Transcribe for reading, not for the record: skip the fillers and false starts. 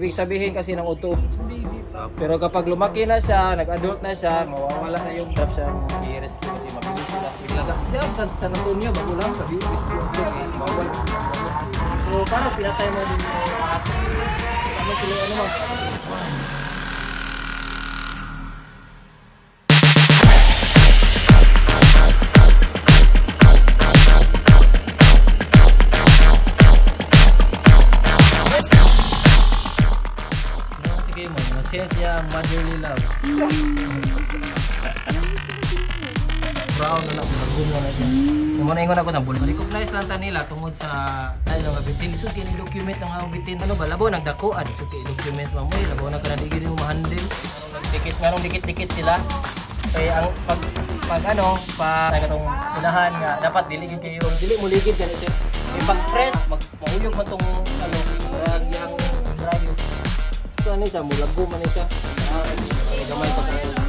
ibig sabihin kasi ng uto. Pero kapag lumaki na siya, nag-adult na siya, mawawala na yung trap siya. I-rescue kasi mabilis sila. Ilaga. Diyan sa San Antonio, magulang sa rescue. Bawal. So parang pinatay mo din yung aso. Tama sila ano mo. Siya motherly love. Proud na lang, nagbumo na siya. Muna ingon ako ng bulma. Recognize lang ta nila tungod sa ano nga bitin. Isod kini document ng ang bitin. Ano ba labo nagdako ad isod kini document mo moy labo na kana dili mo ma-handle. Nganong dikit-dikit sila. Kaya ang pag ano pa katong unahan nga dapat dili gid kayo. Dili mo ligid kani siya. Pag fresh mahuyog man tong ano yang drayo. Ano siya, mulago man siya. Gamay pa tayo.